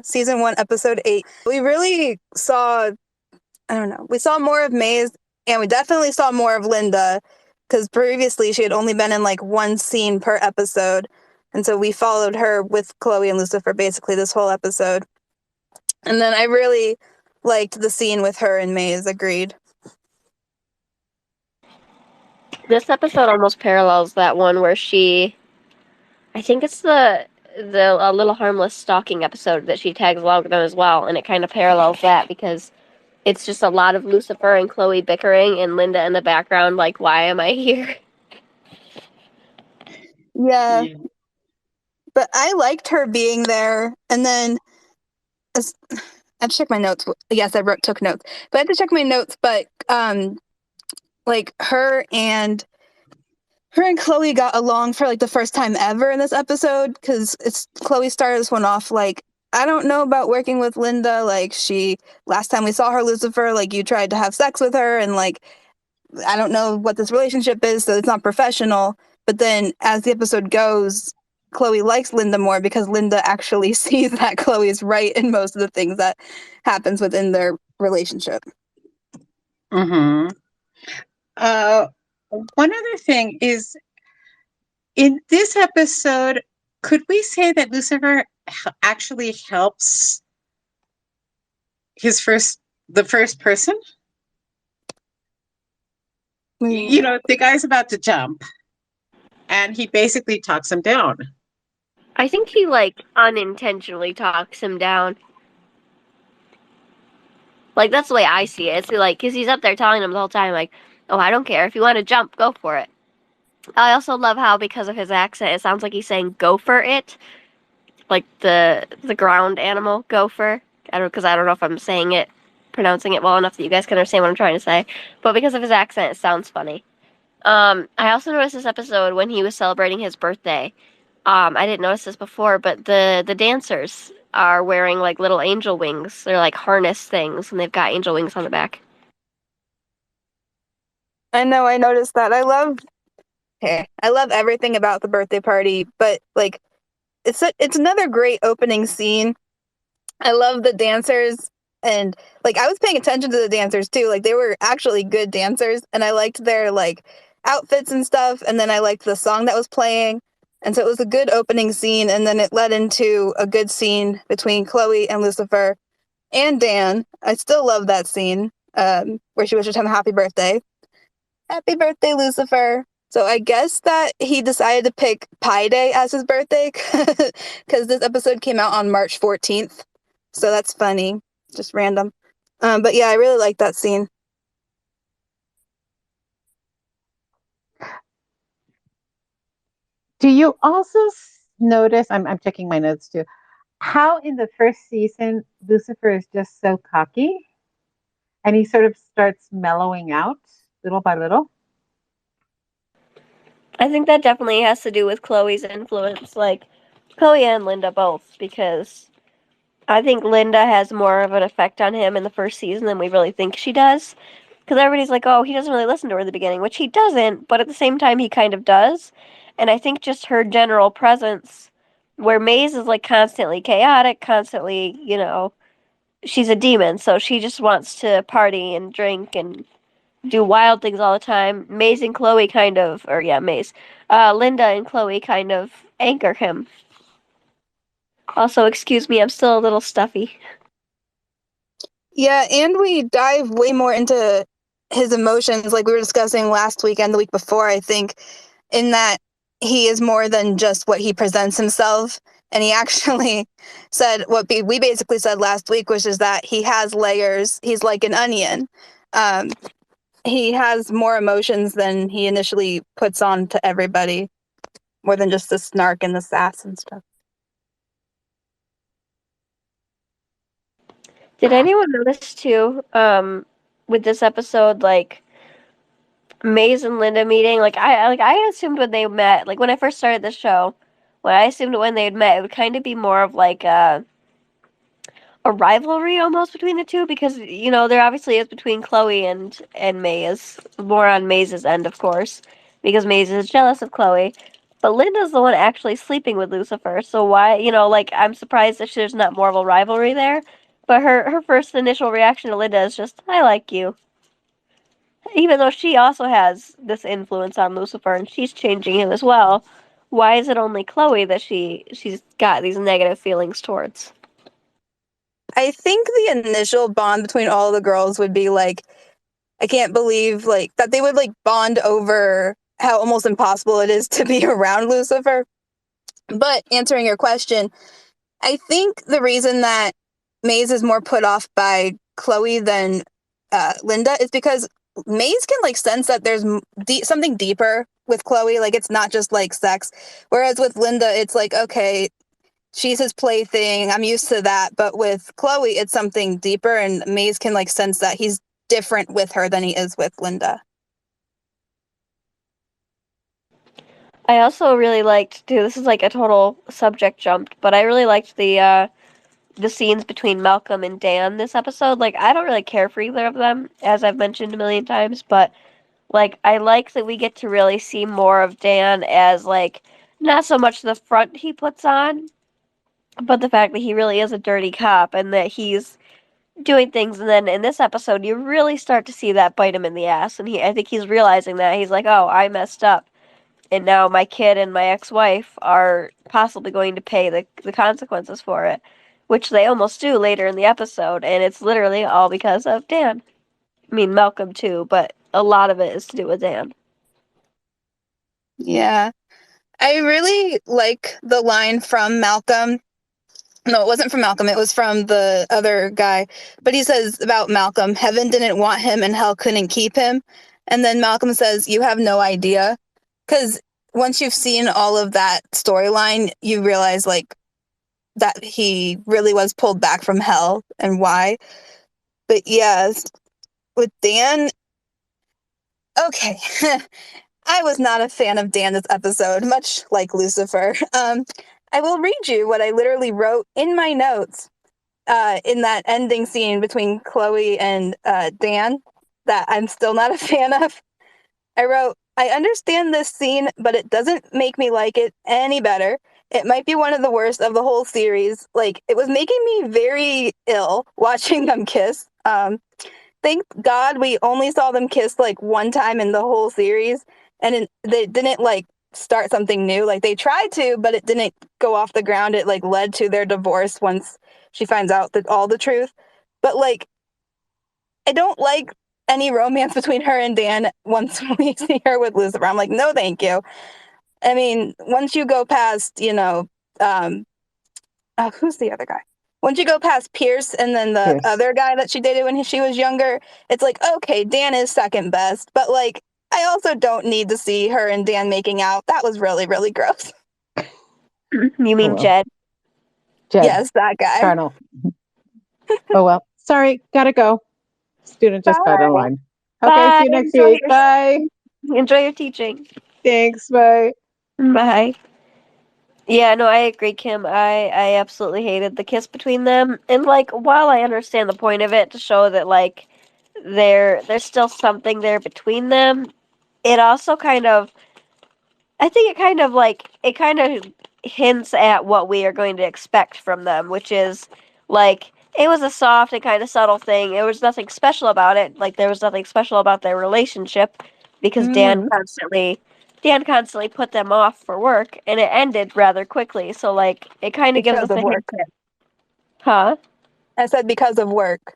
Season 1, Episode 8. We really saw, we saw more of Maze, and we definitely saw more of Linda, because previously she had only been in like one scene per episode, and so we followed her with Chloe and Lucifer basically this whole episode. And then I really liked the scene with her and Maze, agreed. This episode almost parallels that one where I think it's the Little Harmless stalking episode that she tags along with them as well, and it kind of parallels that because it's just a lot of Lucifer and Chloe bickering and Linda in the background like, why am I here? Yeah. But I liked her being there, and then I had to check my notes. Yes, took notes, but I had to check my notes. But like her and Chloe got along for like the first time ever in this episode, because Chloe started this one off like, I don't know about working with Linda. Like, last time we saw her, Lucifer, like, you tried to have sex with her, and like, I don't know what this relationship is, so it's not professional. But then as the episode goes, Chloe likes Linda more because Linda actually sees that Chloe is right in most of the things that happens within their relationship. Mm-hmm. One other thing is, in this episode, could we say that Lucifer actually helps the first person? You know, the guy's about to jump, and he basically talks him down. I think he like unintentionally talks him down. Like, that's the way I see it. It's like, because he's up there telling him the whole time, like, oh, I don't care. If you want to jump, go for it. I also love how, because of his accent, it sounds like he's saying go for it. Like the ground animal, gopher. I don't know if I'm pronouncing it well enough that you guys can understand what I'm trying to say. But because of his accent, it sounds funny. I also noticed this episode when he was celebrating his birthday. I didn't notice this before, but the dancers are wearing like little angel wings. They're like harness things, and they've got angel wings on the back. I know, I noticed that. I love everything about the birthday party, but like, it's another great opening scene. I love the dancers, and like, I was paying attention to the dancers too. Like, they were actually good dancers, and I liked their like outfits and stuff, and then I liked the song that was playing. And so it was a good opening scene, and then it led into a good scene between Chloe and Lucifer and Dan. I still love that scene where she wishes him a happy birthday. Happy birthday, Lucifer. So I guess that he decided to pick Pi Day as his birthday because this episode came out on March 14th. So that's funny. Just random. But yeah, I really like that scene. Do you also notice, I'm checking my notes too, how in the first season, Lucifer is just so cocky and he sort of starts mellowing out little by little? I think that definitely has to do with Chloe's influence, like Chloe and Linda both, because I think Linda has more of an effect on him in the first season than we really think she does. Because everybody's like, oh, he doesn't really listen to her at the beginning, which he doesn't, but at the same time, he kind of does. And I think just her general presence, where Maze is like constantly chaotic, constantly, she's a demon, so she just wants to party and drink and do wild things all the time. Maze and Chloe Linda and Chloe kind of anchor him. Also, excuse me, I'm still a little stuffy. Yeah, and we dive way more into his emotions, like we were discussing last week and the week before, I think, in that he is more than just what he presents himself. And he actually said what we basically said last week, which is that he has layers. He's like an onion. He has more emotions than he initially puts on to everybody, more than just the snark and the sass and stuff. Did anyone notice too, with this episode, like Maze and Linda meeting? I assumed when they met, like when I first started the show, when I assumed when they had met, it would kind of be more of like a rivalry almost between the two, because there obviously is between Chloe and Maze, more on Maze's end, of course, because Maze is jealous of Chloe. But Linda's the one actually sleeping with Lucifer, so why, like, I'm surprised that there's not more of a rivalry there. But her first initial reaction to Linda is just, I like you. Even though she also has this influence on Lucifer and she's changing him as well. Why is it only Chloe that she's got these negative feelings towards? I think the initial bond between all the girls would be like, I can't believe like that they would like bond over how almost impossible it is to be around Lucifer. But answering your question, I think the reason that Maze is more put off by Chloe than Linda is because Maze can like sense that there's something deeper with Chloe. Like it's not just like sex. Whereas with Linda, it's like, okay, she's his plaything. I'm used to that. But with Chloe, it's something deeper, and Maze can like sense that he's different with her than he is with Linda. I also really liked too. This is like a total subject jump, but I really liked the scenes between Malcolm and Dan this episode. Like I don't really care for either of them, as I've mentioned a million times, but like I like that we get to really see more of Dan as like not so much the front he puts on, but the fact that he really is a dirty cop and that he's doing things. And then in this episode you really start to see that bite him in the ass, and I think he's realizing that he's like, oh, I messed up, and now my kid and my ex-wife are possibly going to pay the consequences for it, which they almost do later in the episode, and it's literally all because of Dan. I mean, Malcolm too, but a lot of it is to do with Dan. Yeah. I really like the line from Malcolm. No, it wasn't from Malcolm. It was from the other guy. But he says about Malcolm, heaven didn't want him and hell couldn't keep him. And then Malcolm says, you have no idea. Because once you've seen all of that storyline, you realize like that he really was pulled back from hell and why. But yes, with Dan, okay. I was not a fan of Dan this episode, much like Lucifer. I will read you what I literally wrote in my notes in that ending scene between Chloe and Dan that I'm still not a fan of. I wrote, I understand this scene, but it doesn't make me like it any better. It might be one of the worst of the whole series. Like, it was making me very ill watching them kiss. Thank God we only saw them kiss like one time in the whole series, and they didn't like start something new. Like they tried to, but it didn't go off the ground. It like led to their divorce once she finds out that all the truth. But like, I don't like any romance between her and Dan once we see her with Lucifer. I'm like, no, thank you. I mean, once you go past, um, who's the other guy? Once you go past Pierce and then the Yes. other guy that she dated when she was younger, it's like, okay, Dan is second best. But like, I also don't need to see her and Dan making out. That was really, really gross. You Oh mean well. Jed? Jed, Yes, that guy. Charnel. Oh well. Sorry, gotta go. Student just got in Bye. line. Okay, Bye. see you next week. Bye. Enjoy your teaching. Thanks. Bye. Bye. Yeah, no, I agree, Kim. I absolutely hated the kiss between them. And like while I understand the point of it to show that like there's still something there between them, it also kind of I think it kind of hints at what we are going to expect from them, which is like it was a soft and kind of subtle thing. There was nothing special about it. Like there was nothing special about their relationship because Mm, Dan constantly put them off for work, and it ended rather quickly. So like it kind of gives because us of a hint work. that, huh? I said because of work.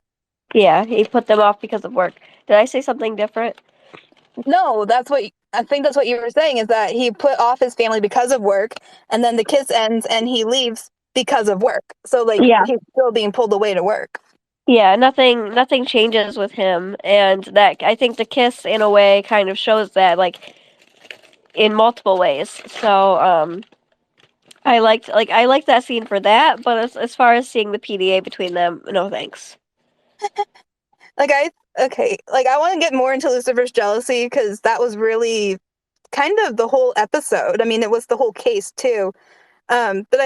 Yeah, he put them off because of work. Did I say something different? No, I think that's what you were saying is that he put off his family because of work, and then the kiss ends and he leaves because of work. So like Yeah. he's still being pulled away to work. Yeah, nothing changes with him, and that I think the kiss in a way kind of shows that like in multiple ways. So I liked that scene for that, but as far as seeing the PDA between them, no thanks. Like I want to get more into Lucifer's jealousy because that was really kind of the whole episode. I mean, it was the whole case too. But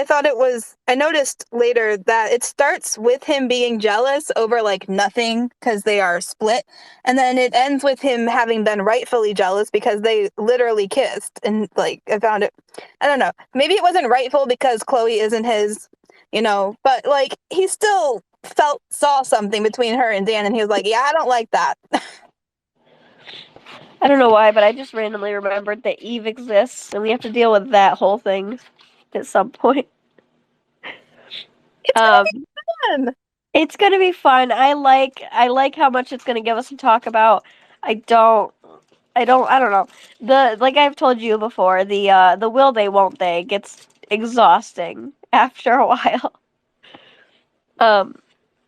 I noticed later that it starts with him being jealous over like nothing because they are split. And then it ends with him having been rightfully jealous because they literally kissed. And like, I don't know, maybe it wasn't rightful because Chloe isn't his, but like he still saw something between her and Dan and he was like, yeah, I don't like that. I don't know why, but I just randomly remembered that Eve exists, and we have to deal with that whole thing at some point. It's gonna Um, be fun. it's gonna be fun. I like how much it's gonna give us to talk about. I don't I don't know. Like I've told you before, the will they won't they gets exhausting after a while. Um,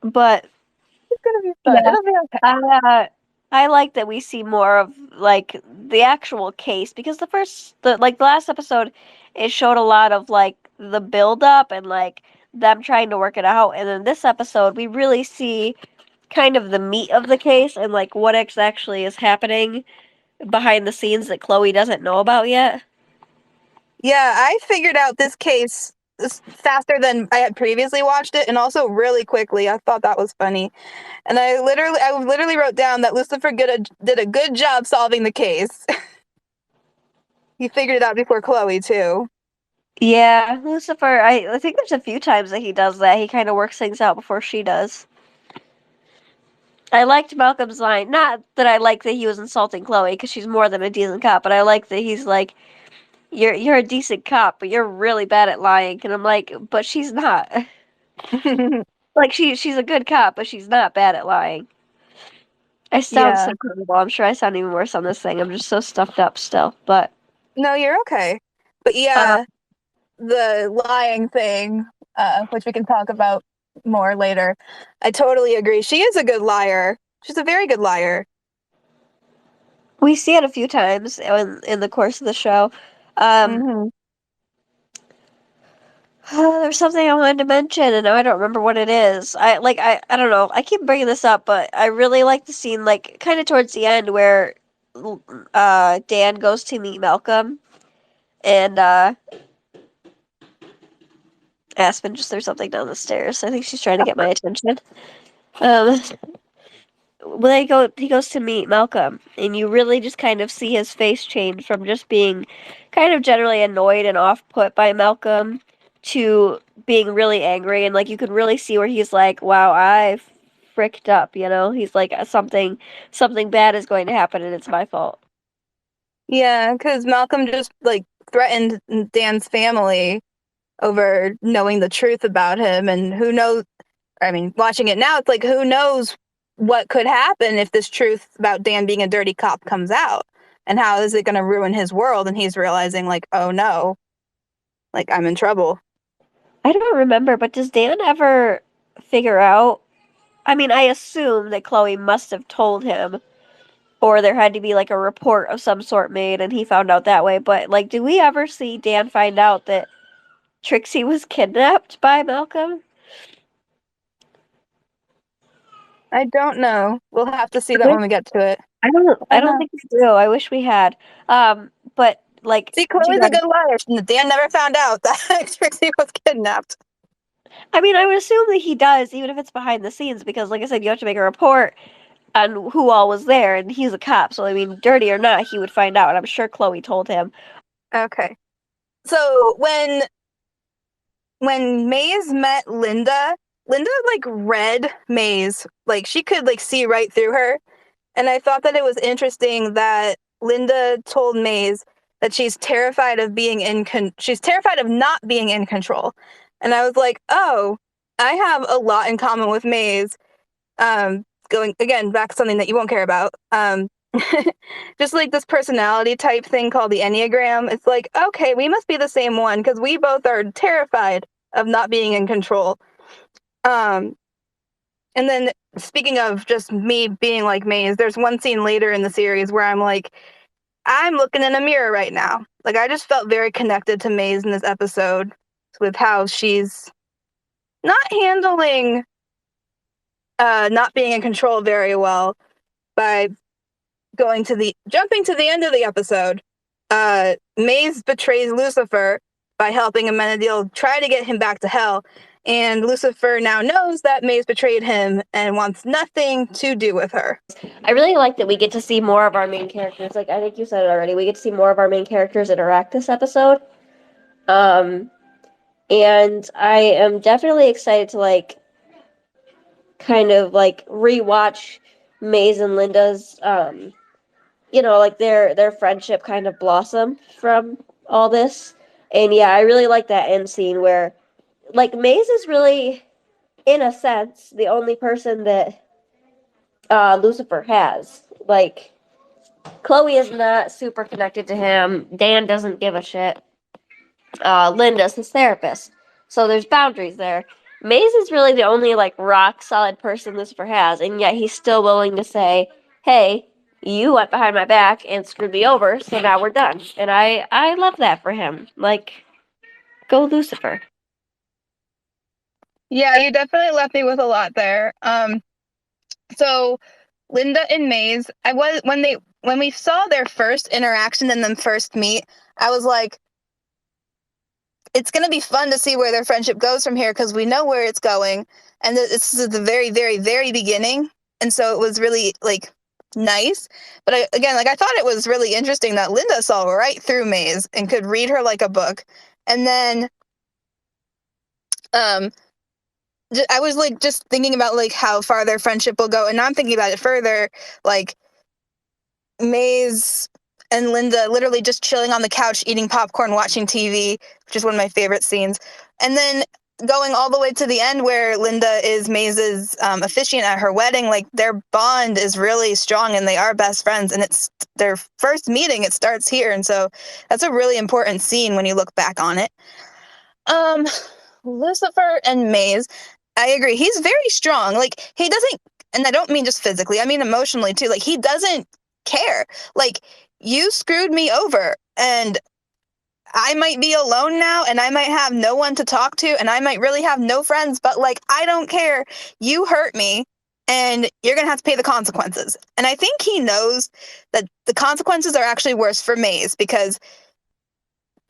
but It's gonna be fun. yeah, It'll be okay. I I like that we see more of like the actual case because the last episode it showed a lot of like the build up and like them trying to work it out, and then this episode we really see kind of the meat of the case and like what actually is happening behind the scenes that Chloe doesn't know about yet. Yeah, I figured out this case faster than I had previously watched it, and also really quickly. I thought that was funny, and I literally wrote down that Lucifer did a good job solving the case. He figured it out before Chloe too. Yeah, Lucifer, I think there's a few times that he does that. He kind of works things out before she does. I liked Malcolm's line. Not that I like that he was insulting Chloe because she's more than a decent cop, but I like that he's like, "You're a decent cop, but you're really bad at lying." And I'm like, "But she's not. Like she's a good cop, but she's not bad at lying." I sound Yeah. so credible. I'm sure I sound even worse on this thing. I'm just so stuffed up still. But No, you're okay. But uh, yeah, the lying thing, which we can talk about more later. I totally agree. She is a good liar. She's a very good liar. we see it a few times in the course of the show. Um, Hmm. There's something I wanted to mention, and now I don't remember what it is. I don't know. I keep bringing this up, but I really like the scene, like kind of towards the end where Dan goes to meet Malcolm, and Aspen just threw something down the stairs. I think she's trying to get my attention. Um, he goes to meet Malcolm, and you really just kind of see his face change from just being kind of generally annoyed and off put by Malcolm to being really angry, and like you could really see where he's like, "Wow, I fricked up," you know? He's like, something bad is going to happen, and it's my fault." Yeah, because Malcolm just like threatened Dan's family over knowing the truth about him, and who knows? I mean, watching it now, it's like who knows what could happen if this truth about Dan being a dirty cop comes out, and how is it going to ruin his world? And he's realizing like, oh no, like I'm in trouble. I don't remember, but does Dan ever figure out? I mean, I assume that Chloe must have told him or there had to be like a report of some sort made and he found out that way. But like, do we ever see Dan find out that Trixie was kidnapped by Malcolm? I don't know. We'll have to see I that wish- when we get to it. I Oh don't no. think we do. I wish we had. But like, See, do you Chloe's a guys? good liar. Dan never found out that Trixie was kidnapped. I mean, I would assume that he does, even if it's behind the scenes, because like I said, you have to make a report on who all was there, and he's a cop. So I mean, dirty or not, he would find out, and I'm sure Chloe told him. Okay. So when Maze met Linda, Linda like read Maze. Like she could like see right through her. And I thought that it was interesting that Linda told Maze that she's terrified of not being in control. And I was like, "Oh, I have a lot in common with Maze." Going again back to something that you won't care about. Just like this personality type thing called the Enneagram. It's like, okay, we must be the same one because we both are terrified of not being in control. Um, and then speaking of just me being like Maze, there's one scene later in the series where I'm like, I'm looking in a mirror right now. Like I just felt very connected to Maze in this episode with how she's not handling not being in control very well by jumping to the end of the episode. Maze betrays Lucifer by helping Amenadiel try to get him back to hell. And Lucifer now knows that Maze betrayed him and wants nothing to do with her. I really like that we get to see more of our main characters. Like, I think you said it already. We get to see more of our main characters interact this episode. And I am definitely excited to, like, kind of, like, rewatch Maze and Linda's, like, their friendship kind of blossom from all this. And yeah, I really like that end scene where, like, Maze is really, in a sense, the only person that Lucifer has. Like, Chloe is not super connected to him. Dan doesn't give a shit. Linda's his therapist. So there's boundaries there. Maze is really the only, like, rock solid person Lucifer has, and yet he's still willing to say, hey, you went behind my back and screwed me over, so now we're done. And I love that for him. Like, go Lucifer. Yeah, you definitely left me with a lot there. So Linda and Maze, I was when we saw their first interaction and them first meet, I was like, it's going to be fun to see where their friendship goes from here because we know where it's going, and this is the very, very, very beginning, and so it was really like nice. But again, like I thought it was really interesting that Linda saw right through Maze and could read her like a book, and then um I was like just thinking about like how far their friendship will go, and now I'm thinking about it further, like Maze and Linda literally just chilling on the couch, eating popcorn, watching TV, which is one of my favorite scenes. And then going all the way to the end where Linda is Maze's officiant at her wedding, like their bond is really strong and they are best friends. And it's their first meeting. It starts here. And so that's a really important scene when you look back on it. Lucifer and Maze, I agree. He's very strong. Like he doesn't, and I don't mean just physically, I mean emotionally too. Like he doesn't care. Like you screwed me over and I might be alone now and I might have no one to talk to and I might really have no friends, but like I don't care. You hurt me and you're going to have to pay the consequences. And I think he knows that the consequences are actually worse for Maze because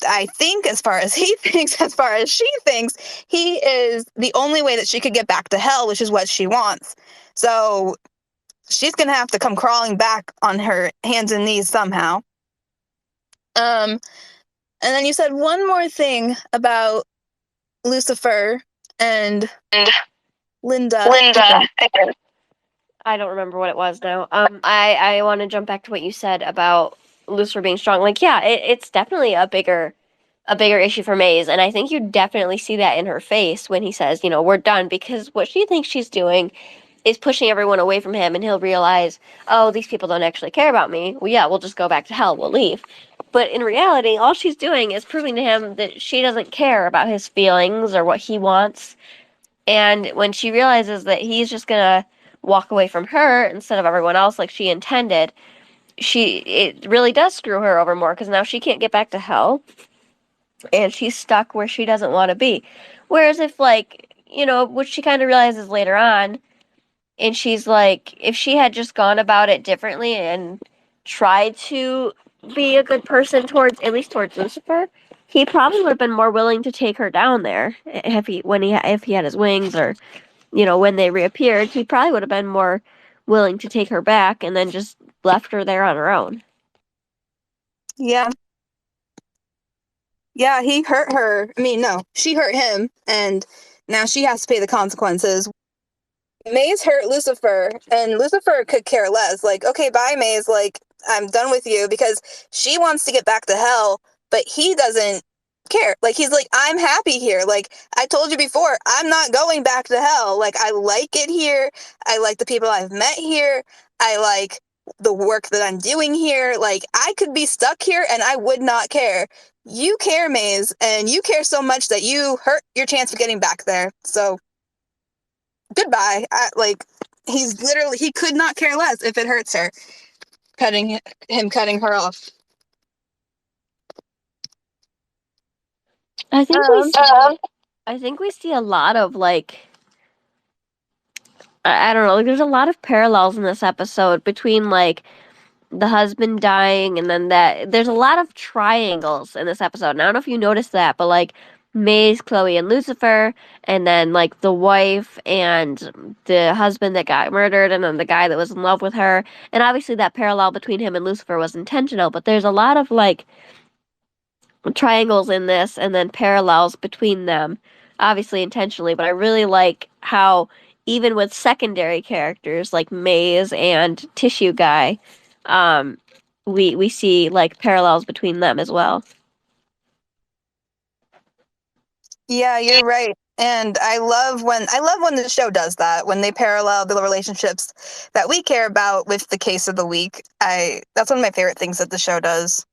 I think as far as he thinks, as far as she thinks, he is the only way that she could get back to hell, which is what she wants. So she's going to have to come crawling back on her hands and knees somehow. And then you said one more thing about Lucifer and Linda. I don't remember what it was now. I want to jump back to what you said about Lucifer being strong. Like, yeah, it's definitely a bigger issue for Maze, and I think you definitely see that in her face when he says, we're done, because what she thinks she's doing is pushing everyone away from him, and he'll realize, oh, these people don't actually care about me. Well, yeah, we'll just go back to hell. We'll leave. But in reality, all she's doing is proving to him that she doesn't care about his feelings or what he wants. And when she realizes that he's just gonna walk away from her instead of everyone else like she intended, it really does screw her over more because now she can't get back to hell and she's stuck where she doesn't want to be. Whereas if, like, which she kind of realizes later on, and she's like, if she had just gone about it differently and tried to be a good person towards, at least towards Lucifer, he probably would have been more willing to take her down there if he had his wings, or when they reappeared, he probably would have been more willing to take her back and then just left her there on her own. Yeah. Yeah, he hurt her. I mean, no, she hurt him, and now she has to pay the consequences. Maze hurt Lucifer, and Lucifer could care less. Like, okay, bye, Maze. Like, I'm done with you because she wants to get back to hell, but he doesn't care. Like, he's like, I'm happy here. Like, I told you before, I'm not going back to hell. Like, I like it here. I like the people I've met here. I like the work that I'm doing here. Like, I could be stuck here and I would not care. You care, Maze, and you care so much that you hurt your chance of getting back there. So, goodbye. He could not care less if it hurts her. Cutting her off. I think we see a lot of, like, I don't know, like, there's a lot of parallels in this episode between, like, the husband dying, and then that there's a lot of triangles in this episode. And I don't know if you noticed that, but like Maze, Chloe, and Lucifer, and then like the wife and the husband that got murdered, and then the guy that was in love with her. And obviously that parallel between him and Lucifer was intentional, but there's a lot of like triangles in this and then parallels between them, obviously intentionally, but I really like how even with secondary characters like Maze and Tissue Guy, um, we see like parallels between them as well. Yeah, you're right. And I love when the show does that, when they parallel the relationships that we care about with the case of the week. I That's one of my favorite things that the show does.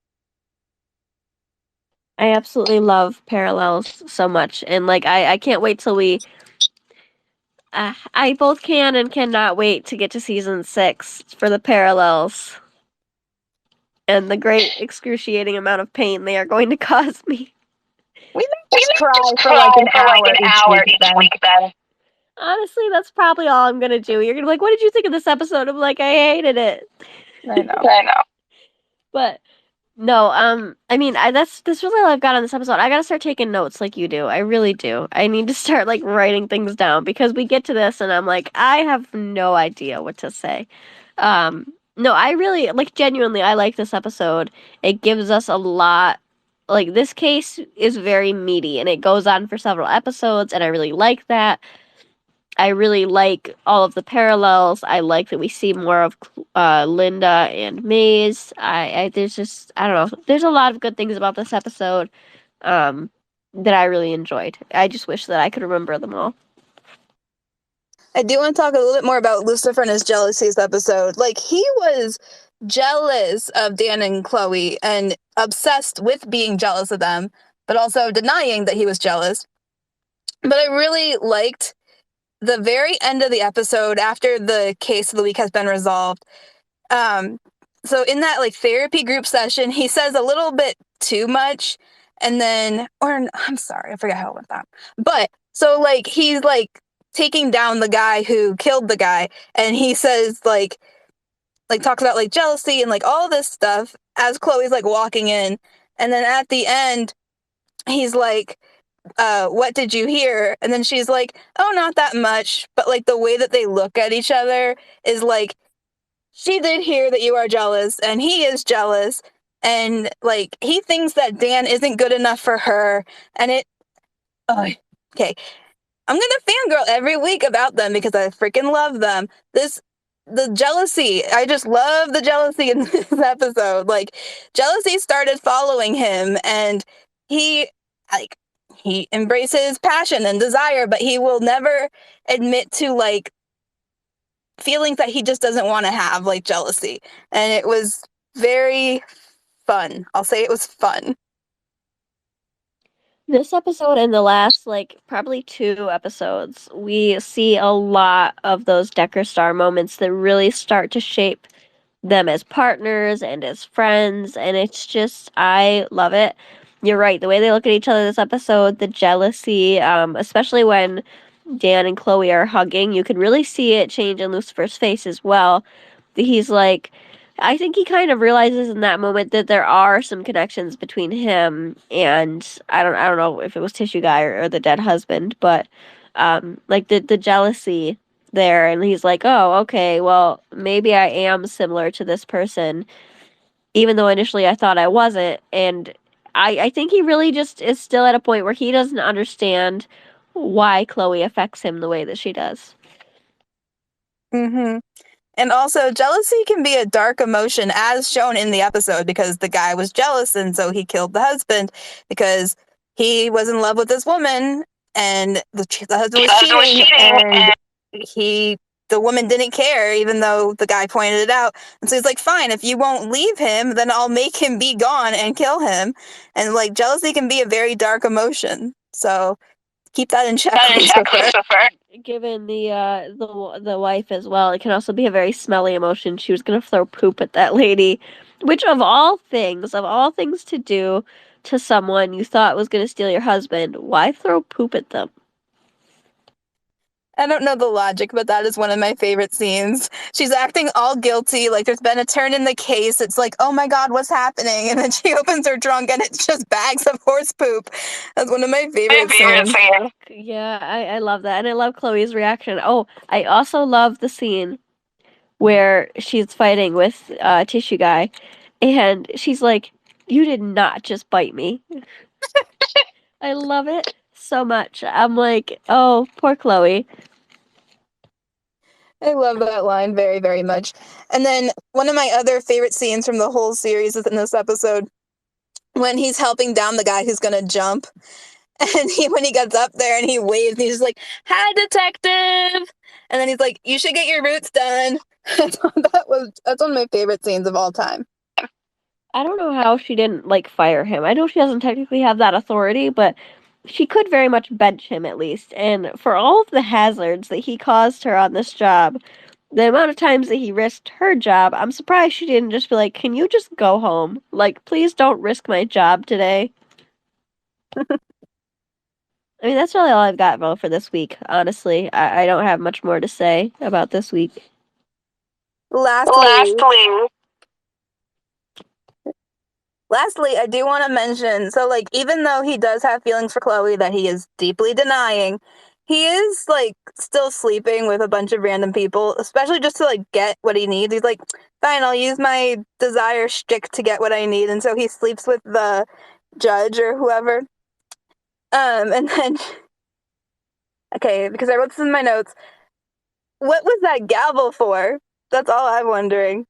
I absolutely love parallels so much, and like I can't wait till we. I both can and cannot wait to get to season 6 for the parallels and the great excruciating amount of pain they are going to cause me. We may We just may cry just for like cry an for like hour an each hour week each then. week then. Honestly, that's probably all I'm gonna do. You're gonna be like, what did you think of this episode? I'm like, I hated it. I know. I know. But no, I mean, that's really all I've got on this episode. I gotta start taking notes like you do. I really do. I need to start like writing things down because we get to this and I'm like, I have no idea what to say. No, I really like genuinely I like this episode. It gives us a lot. Like this case is very meaty and it goes on for several episodes and I really like that. I really like all of the parallels. I like that we see more of Linda and Maze. I there's just I don't know. There's a lot of good things about this episode um, that I really enjoyed. I just wish that I could remember them all. I do want to talk a little bit more about Lucifer and his jealousies episode. Like, he was jealous of Dan and Chloe and obsessed with being jealous of them, but also denying that he was jealous. But I really liked the very end of the episode after the case of the week has been resolved. Um, so in that like therapy group session, he says a little bit too much, and then, or I'm sorry, I forgot how it went down. But so like he's like taking down the guy who killed the guy, and he says like talks about like jealousy and like all this stuff as Chloe's like walking in, and then at the end he's like, what did you hear? And then she's like, oh, not that much. But like the way that they look at each other is like, she did hear that you are jealous, and he is jealous. And like, he thinks that Dan isn't good enough for her. And oh, okay. I'm gonna fangirl every week about them because I freaking love them. The jealousy, I just love the jealousy in this episode. Like, jealousy started following him, and he, like, he embraces passion and desire, but he will never admit to, like, feelings that he just doesn't want to have, like jealousy. And it was very fun. I'll say it was fun. This episode and the last like probably 2 episodes, we see a lot of those Decker Star moments that really start to shape them as partners and as friends, and it's just I love it. You're right, the way they look at each other this episode, the jealousy, especially when Dan and Chloe are hugging, you can really see it change in Lucifer's face as well. He's like, I think he kind of realizes in that moment that there are some connections between him and I don't know if it was Tissue Guy or the dead husband, but like the jealousy there, and he's like, oh, okay, well, maybe I am similar to this person, even though initially I thought I wasn't. And I think he really just is still at a point where he doesn't understand why Chloe affects him the way that she does. Mm-hmm. And also, jealousy can be a dark emotion, as shown in the episode, because the guy was jealous, and so he killed the husband because he was in love with this woman, and the husband was cheating, and the woman didn't care, even though the guy pointed it out. And so he's like, "Fine, if you won't leave him, then I'll make him be gone and kill him." And like, jealousy can be a very dark emotion, so keep that in check, Lucifer. Given the wife as well, it can also be a very smelly emotion. She was gonna throw poop at that lady, which of all things to do to someone you thought was gonna steal your husband, why throw poop at them? I don't know the logic, but that is one of my favorite scenes. She's acting all guilty, like there's been a turn in the case. It's like, oh my God, what's happening? And then she opens her trunk and it's just bags of horse poop. That's one of my favorite scenes. Yeah, I love that. And I love Chloe's reaction. Oh, I also love the scene where she's fighting with Tissue Guy, and she's like, "You did not just bite me." I love it so much. I'm like, "Oh, poor Chloe." I love that line very, very much. And then one of my other favorite scenes from the whole series is in this episode when he's helping down the guy who's gonna jump. And when he gets up there and he waves, and he's just like, "Hi, detective!" And then he's like, "You should get your roots done." That's one of my favorite scenes of all time. I don't know how she didn't like fire him. I know she doesn't technically have that authority, but she could very much bench him at least. And for all of the hazards that he caused her on this job, the amount of times that he risked her job, I'm surprised she didn't just be like, "Can you just go home? Like, please don't risk my job today." I mean, that's really all I've got, Mo, for this week, honestly. I don't have much more to say about this week. Lastly, Lastly, I do want to mention, so like even though he does have feelings for Chloe that he is deeply denying, he is like still sleeping with a bunch of random people, especially just to like get what he needs. He's like, fine, I'll use my desire shtick to get what I need, and so he sleeps with the judge or whoever. And then okay, because I wrote this in my notes. What was that gavel for? That's all I'm wondering.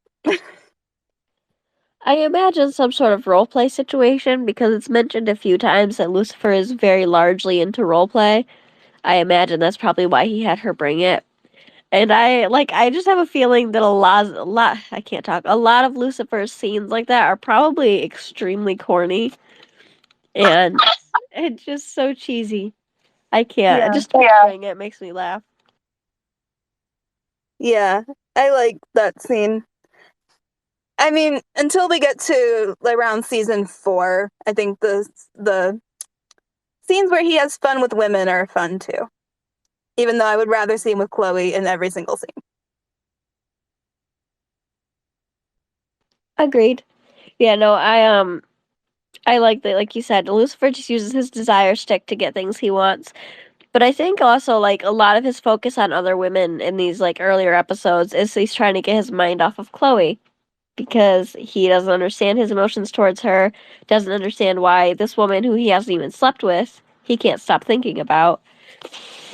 I imagine some sort of roleplay situation because it's mentioned a few times that Lucifer is very largely into roleplay. I imagine that's probably why he had her bring it. And I just have a feeling that I can't talk. A lot of Lucifer's scenes like that are probably extremely corny and it's just so cheesy. I can't. Yeah. Just picturing it makes me laugh. Yeah, I like that scene. I mean, until we get to around season 4, I think the scenes where he has fun with women are fun too. Even though I would rather see him with Chloe in every single scene. Agreed. Yeah, no, I like that, like you said, Lucifer just uses his desire stick to get things he wants. But I think also like a lot of his focus on other women in these like earlier episodes is he's trying to get his mind off of Chloe because he doesn't understand his emotions towards her, doesn't understand why this woman who he hasn't even slept with, he can't stop thinking about.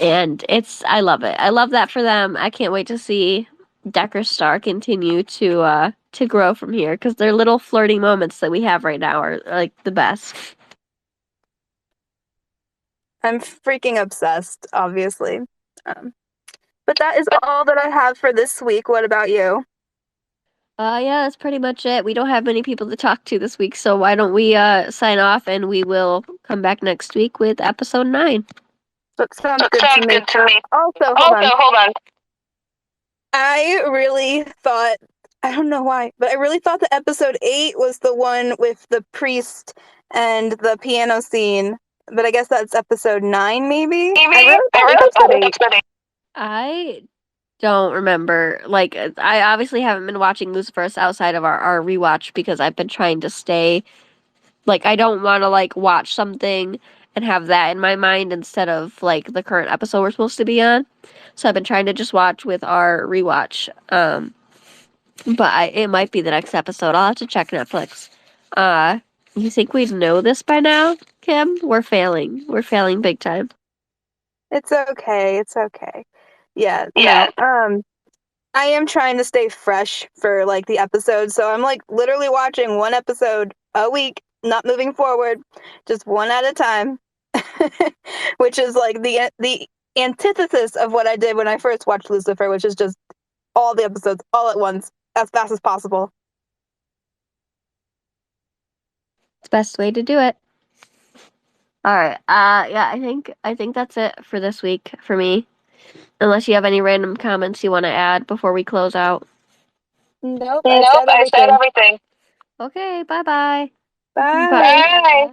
And I love it. I love that for them. I can't wait to see Decker Star continue to grow from here because their little flirty moments that we have right now are like the best. I'm freaking obsessed, obviously. Um, but that is all that I have for this week. What about you? Yeah, that's pretty much it. We don't have many people to talk to this week, so why don't we sign off and we will come back next week with episode 9. That sounds good to me. Also, hold on. I really thought, I don't know why, but I really thought that episode 8 was the one with the priest and the piano scene. But I guess that's episode 9, maybe? I really thought it was episode 8. I don't remember. Like, I obviously haven't been watching Lucifer's outside of our rewatch because I've been trying to stay. Like, I don't want to, like, watch something and have that in my mind instead of, like, the current episode we're supposed to be on. So I've been trying to just watch with our rewatch. But it might be the next episode. I'll have to check Netflix. You think we'd know this by now, Kim? We're failing. We're failing big time. It's okay. It's okay. Yeah, no. I am trying to stay fresh for like the episodes, so I'm like literally watching one episode a week, not moving forward, just one at a time. Which is like the antithesis of what I did when I first watched Lucifer, which is just all the episodes all at once as fast as possible. It's the best way to do it. All right. Yeah, I think that's it for this week for me. Unless you have any random comments you want to add before we close out. Nope, I said everything. Okay, bye-bye. Bye. Bye.